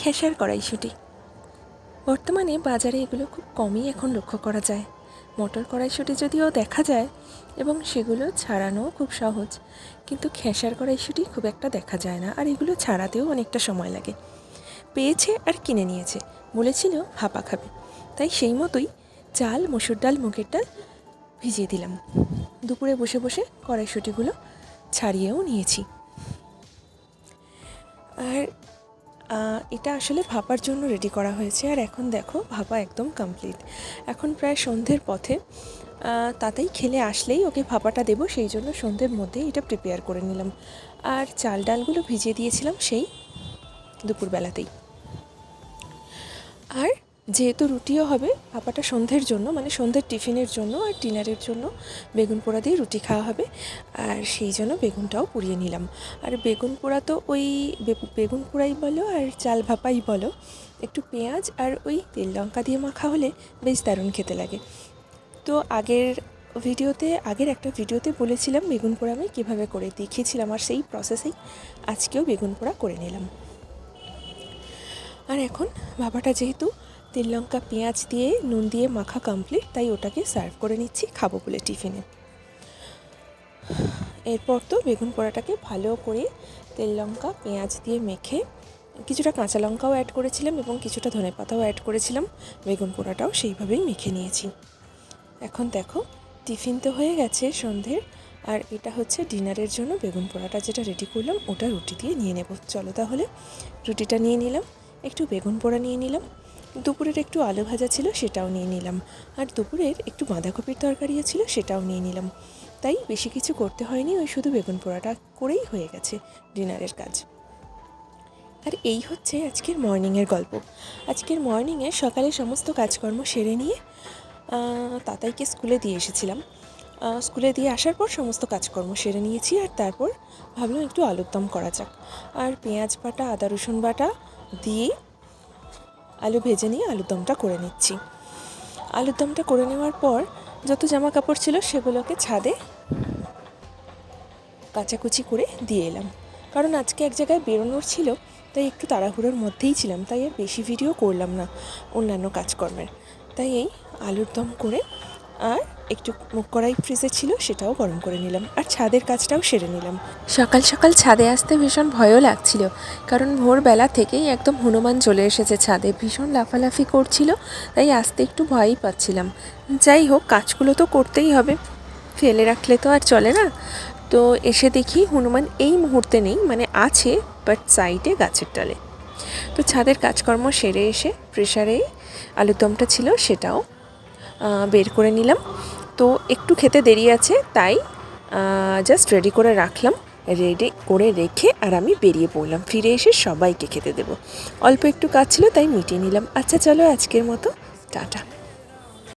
খেসার কড়াইশুঁটি। বর্তমানে বাজারে এগুলো খুব কমই এখন লক্ষ্য করা যায়। মটর কড়াইশুঁটি যদিও দেখা যায় এবং সেগুলো ছাড়ানোও খুব সহজ, কিন্তু খেসার কড়াইশুঁটি খুব একটা দেখা যায় না, আর এগুলো ছাড়াতেও অনেকটা সময় লাগে। পেয়েছে আর কিনে নিয়েছে, বলেছিল ভাপা খাবে, তাই সেই মতোই চাল, মসুর ডাল, মুগের ডাল ভিজিয়ে দিলাম। দুপুরে বসে বসে কড়াইশুঁটিগুলো ছাড়িয়েও নিয়েছি। আর এটা আসলে ভাপার জন্য রেডি করা হয়েছে। আর এখন দেখো ভাপা একদম কমপ্লিট। এখন প্রায় সন্ধ্যের পথে, তাতেই খেলে আসলেই ওকে ভাপাটা দেবো, সেই জন্য সন্ধ্যের মধ্যেই এটা প্রিপেয়ার করে নিলাম। আর চাল ডালগুলো ভিজিয়ে দিয়েছিলাম সেই দুপুরবেলাতেই। আর যেহেতু রুটিও হবে, ভাপাটা সন্ধ্যের জন্য, মানে সন্ধ্যের টিফিনের জন্য আর ডিনারের জন্য বেগুন পোড়া দিয়ে রুটি খাওয়া হবে, আর সেই জন্য বেগুনটাও পুড়িয়ে নিলাম। আর বেগুন পোড়া তো ওই বেগুন পোড়াই বলো আর চাল ভাপাই বলো, একটু পেঁয়াজ আর ওই তেল লঙ্কা দিয়ে মাখা হলে বেশ দারুণ খেতে লাগে। তো আগের একটা ভিডিওতে বলেছিলাম বেগুন পোড়া আমি কীভাবে করে দেখিয়েছিলাম, আর সেই প্রসেসেই আজকেও বেগুন পোড়া করে নিলাম। আর এখন ভাপাটা যেহেতু তেল লঙ্কা পেঁয়াজ দিয়ে নুন দিয়ে মাখা কমপ্লিট, তাই ওটাকে সার্ভ করে নিচ্ছি খাবো বলে টিফিনে। এরপর তো বেগুন পোড়াটাকে ভালো করে তেল লঙ্কা পেঁয়াজ দিয়ে মেখে কিছুটা কাঁচা লঙ্কাও অ্যাড করেছিলাম এবং কিছুটা ধনেপাতাও অ্যাড করেছিলাম, বেগুন পোড়াটাও সেইভাবেই মেখে নিয়েছি। এখন দেখো টিফিন তো হয়ে গেছে সন্ধ্যের, আর এটা হচ্ছে ডিনারের জন্য বেগুন পোড়াটা যেটা রেডি করলাম, ওটা রুটি দিয়ে নিয়ে নেব। চলো তাহলে রুটিটা নিয়ে নিলাম, একটু বেগুন পোড়া নিয়ে নিলাম, দুপুরের একটু আলু ভাজা ছিল সেটাও নিয়ে নিলাম, আর দুপুরের একটু বাঁধাকপির তরকারিও ছিল সেটাও নিয়ে নিলাম। তাই বেশি কিছু করতে হয়নি, ওই শুধু বেগুন পোড়াটা করেই হয়ে গেছে ডিনারের কাজ। আর এই হচ্ছে আজকের মর্নিংয়ের গল্প। আজকের মর্নিংয়ে সকালে সমস্ত কাজকর্ম সেরে নিয়ে তাতাইকে স্কুলে দিয়ে এসেছিলাম। স্কুলে দিয়ে আসার পর সমস্ত কাজকর্ম সেরে নিয়েছি, আর তারপর ভাবলাম একটু আলুর দম করা যাক। আর পেঁয়াজ বাটা, আদা রসুন বাটা দিয়ে আলু ভেজে নিয়ে আলুর দমটা করে নিচ্ছি। আলুর দমটা করে নেওয়ার পর যত জামা কাপড় ছিল সেগুলোকে ছাদে কাচাকুচি করে দিয়ে এলাম, কারণ আজকে এক জায়গায় বেরোনোর ছিল, তাই একটু তাড়াহুড়োর মধ্যেই ছিলাম, তাই আর বেশি ভিডিও করলাম না অন্যান্য কাজকর্মের। তাই এই আলুর দম করে আর একটু মুগ কড়াই ফ্রিজে ছিল সেটাও গরম করে নিলাম, আর ছাদের কাজটাও সেরে নিলাম। সকাল সকাল ছাদে আসতে ভীষণ ভয়ও লাগছিল, কারণ ভোরবেলা থেকেই একদম হনুমান চলে এসেছে ছাদে, ভীষণ লাফালাফি করছিল, তাই আসতে একটু ভয়ই পাচ্ছিলাম। যাই হোক, কাজগুলো তো করতেই হবে, ফেলে রাখলে তো আর চলে না। তো এসে দেখি হনুমান এই মুহূর্তে নেই, মানে আছে বাট সাইডে গাছের ডালে। তো ছাদের কাজকর্ম সেরে এসে প্রেসারে আলুর দমটা ছিল সেটাও বের করে নিলাম। তো একটু খেতে দেরি আছে, তাই জাস্ট রেডি করে রাখলাম, রেডি করে রেখে আর আমি বেরিয়ে পড়লাম। ফিরে এসে সবাইকে খেতে দেবো। অল্প একটু কাজ ছিল তাই মিটিয়ে নিলাম। আচ্ছা চলো আজকের মতো টাটা।